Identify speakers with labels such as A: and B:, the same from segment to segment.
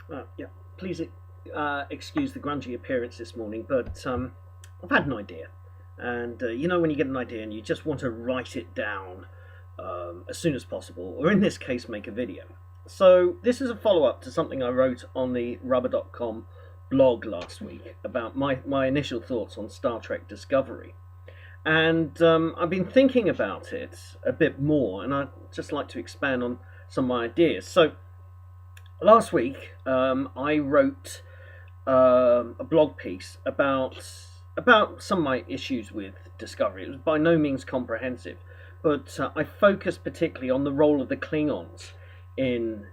A: Yeah, please excuse the grungy appearance this morning, but I've had an idea. And you know, when you get an idea and you just want to write it down as soon as possible, or in this case, make a video. So, this is a follow up to something I wrote on the rubber.com blog last week about my initial thoughts on Star Trek Discovery. And I've been thinking about it a bit more, and I'd just like to expand on some of my ideas. So, last week, I wrote a blog piece about some of my issues with Discovery. It was by no means comprehensive, but I focused particularly on the role of the Klingons in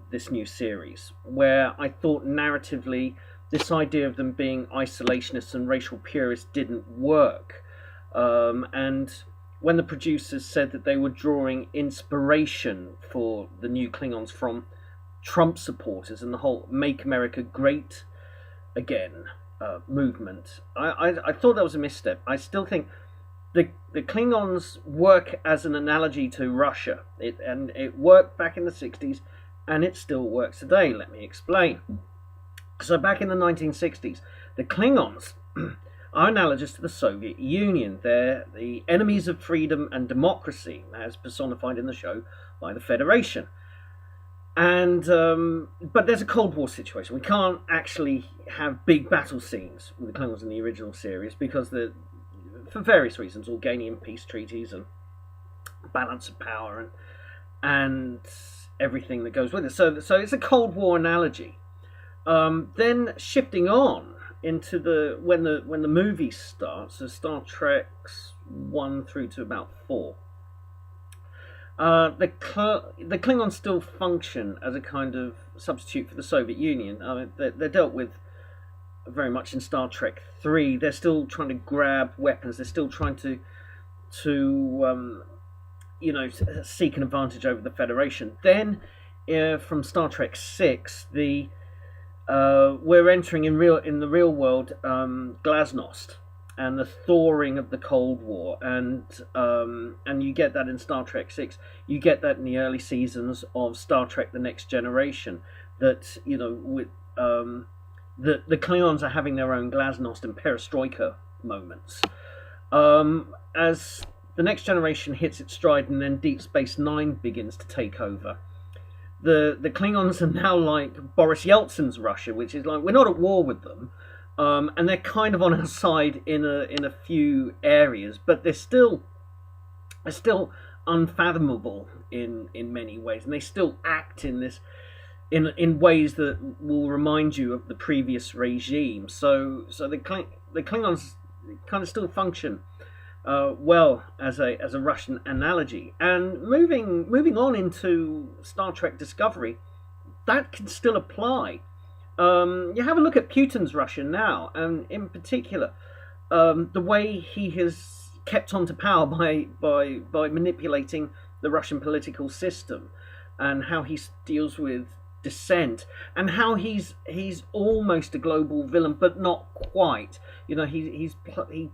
A: this new series, where I thought narratively this idea of them being isolationists and racial purists didn't work. And when the producers said that they were drawing inspiration for the new Klingons from Trump supporters and the whole "Make America Great Again" movement, I thought that was a misstep. I still think the Klingons work as an analogy to Russia. It worked back in the 60s, and it still works today. Let me explain. So back in the 1960s, the Klingons are analogous to the Soviet Union. They're the enemies of freedom and democracy, as personified in the show by the Federation. And but there's a Cold War situation. We can't actually have big battle scenes with the Klingons in the original series because for various reasons, Organian peace treaties and balance of power and everything that goes with it. So it's a Cold War analogy. Then shifting on into when the movie starts, so Star Trek's 1 through to about 4. The Klingons still function as a kind of substitute for the Soviet Union. I mean, they're dealt with very much in Star Trek 3. They're still trying to grab weapons. They're still trying to seek an advantage over the Federation. Then, from Star Trek 6, we're entering in the real world Glasnost and the thawing of the Cold War, and you get that in Star Trek 6. You get that in the early seasons of Star Trek: The Next Generation. That with the Klingons are having their own Glasnost and Perestroika moments. As the Next Generation hits its stride, and then Deep Space Nine begins to take over. The Klingons are now like Boris Yeltsin's Russia, which is like, we're not at war with them. And they're kind of on our side in a few areas, but they're still unfathomable in many ways, and they still act in ways that will remind you of the previous regime. So the Klingons kind of still function well as a Russian analogy. And moving on into Star Trek Discovery, that can still apply. You have a look at Putin's Russia now, and in particular, the way he has kept on to power by manipulating the Russian political system, and how he deals with dissent, and how he's almost a global villain, but not quite. He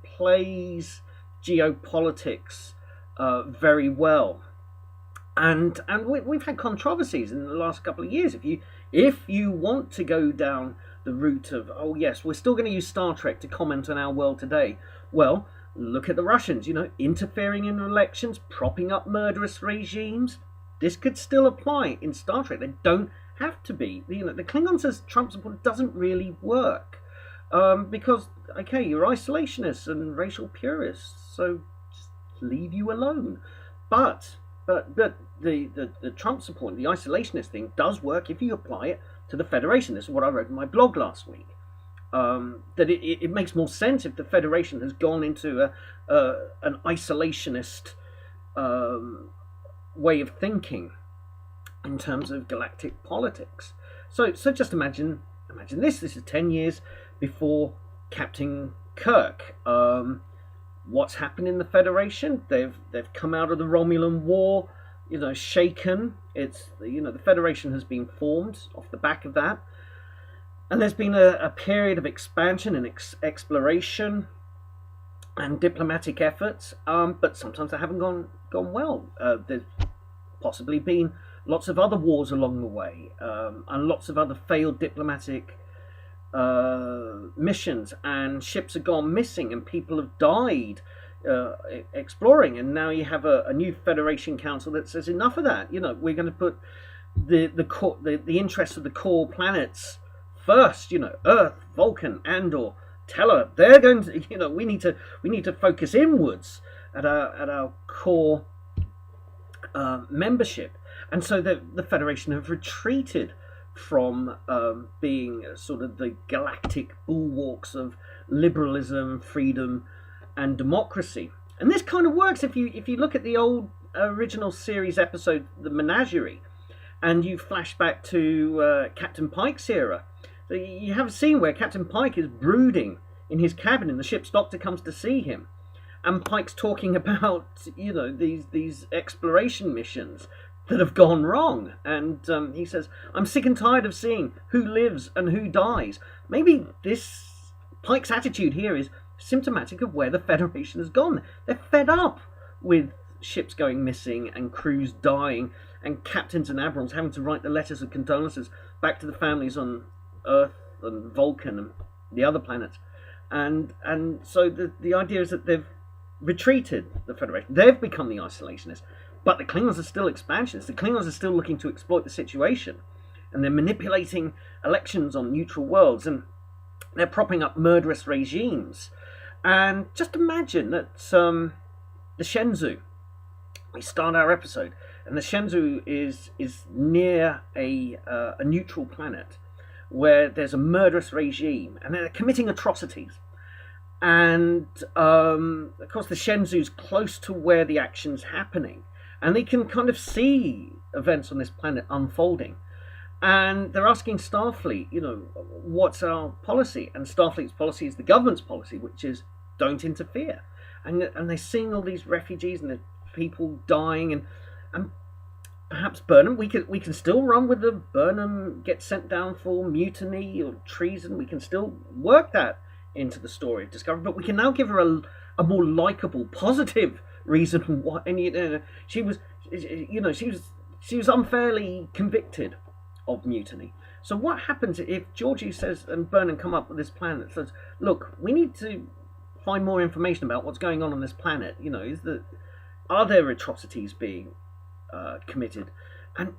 A: plays geopolitics very well. And we've had controversies in the last couple of years. If you want to go down the route of, oh yes, we're still going to use Star Trek to comment on our world today, well, look at the Russians, interfering in elections, propping up murderous regimes. This could still apply in Star Trek. They don't have to be. The Klingons as Trump support doesn't really work. Because, okay, you're isolationists and racial purists, so just leave you alone. But the Trump support, the isolationist thing, does work if you apply it to the Federation. This is what I wrote in my blog last week. That it makes more sense if the Federation has gone into an isolationist way of thinking in terms of galactic politics. So just imagine this. This is 10 years before Captain Kirk. What's happened in the Federation? They've come out of the Romulan War, shaken. It's the Federation has been formed off the back of that, and there's been a period of expansion and exploration and diplomatic efforts. But sometimes they haven't gone well. There's possibly been lots of other wars along the way, and lots of other failed diplomatic missions, and ships have gone missing and people have died exploring, and now you have a new Federation Council that says enough of that. We're going to put the interests of the core planets first. Earth, Vulcan, Andor, Teller. They're going to. We need to focus inwards at our core membership, and so the Federation have retreated from being sort of the galactic bulwarks of liberalism, freedom, and democracy. And this kind of works if you look at the old original series episode, The Menagerie, and you flash back to Captain Pike's era. So you have a scene where Captain Pike is brooding in his cabin, and the ship's doctor comes to see him, and Pike's talking about these exploration missions that have gone wrong, and he says, "I'm sick and tired of seeing who lives and who dies." Maybe this Pike's attitude here is symptomatic of where the Federation has gone. They're fed up with ships going missing and crews dying and captains and admirals having to write the letters of condolences back to the families on Earth and Vulcan and the other planets. And so the idea is that they've retreated, the Federation. They've become the isolationists. But the Klingons are still expansionists. The Klingons are still looking to exploit the situation. And they're manipulating elections on neutral worlds. And they're propping up murderous regimes. And just imagine that the Shenzhou, we start our episode, and the Shenzhou is near a neutral planet where there's a murderous regime. And they're committing atrocities. And, of course, the Shenzhou's close to where the action's happening. And they can kind of see events on this planet unfolding. And they're asking Starfleet, what's our policy? And Starfleet's policy is the government's policy, which is don't interfere. And they're seeing all these refugees and the people dying. And perhaps Burnham, we can still run with the Burnham gets sent down for mutiny or treason. We can still work that into the story of Discovery. But we can now give her a more likable, positive reason why. And she was unfairly convicted of mutiny. So what happens if Georgie says and Burnham come up with this plan that says, look, we need to find more information about what's going on this planet. Are there atrocities being committed, and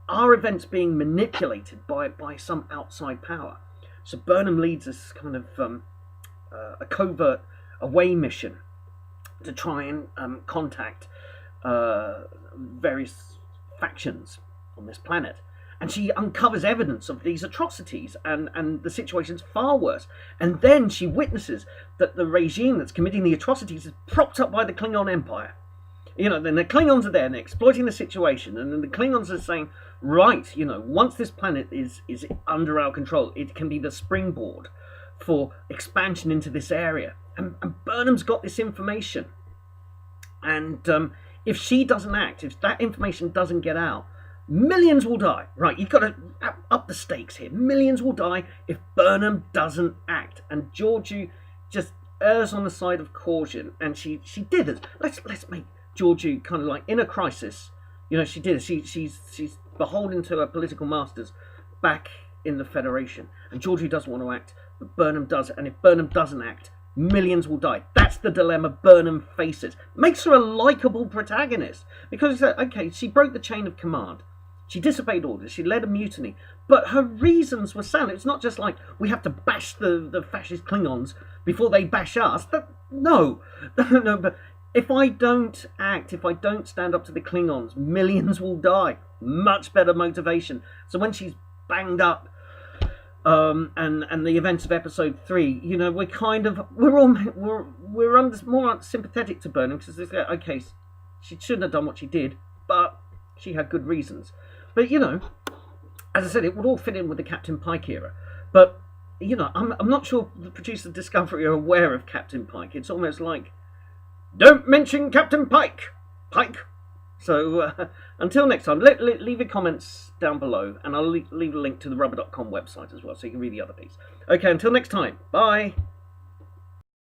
A: are events being manipulated by some outside power? So Burnham leads this kind of a covert away mission to try and contact various factions on this planet. And she uncovers evidence of these atrocities, and the situation's far worse. And then she witnesses that the regime that's committing the atrocities is propped up by the Klingon Empire. Then the Klingons are there and they're exploiting the situation. And then the Klingons are saying, right, once this planet is under our control, it can be the springboard for expansion into this area. And Burnham's got this information. And if she doesn't act, if that information doesn't get out, millions will die. Right, you've got to up the stakes here. Millions will die if Burnham doesn't act. And Georgiou just errs on the side of caution. And she did it. Let's make Georgiou kind of like in a crisis. She did it. She's beholden to her political masters back in the Federation. And Georgiou doesn't want to act, but Burnham does. And if Burnham doesn't act, millions will die. That's the dilemma Burnham faces. Makes her a likable protagonist. Because, okay, she broke the chain of command. She disobeyed orders. She led a mutiny. But her reasons were sound. It's not just like, we have to bash the fascist Klingons before they bash us. No, but if I don't act, if I don't stand up to the Klingons, millions will die. Much better motivation. So when she's banged up, and the events of episode 3, we're more sympathetic to Burnham because it's like, okay, she shouldn't have done what she did, but she had good reasons. But as I said, it would all fit in with the Captain Pike era. But I'm not sure the producers of Discovery are aware of Captain Pike. It's almost like, don't mention Captain Pike. So until next time, leave your comments down below, and I'll leave a link to the rubber.com website as well, so you can read the other piece. Okay, until next time, bye.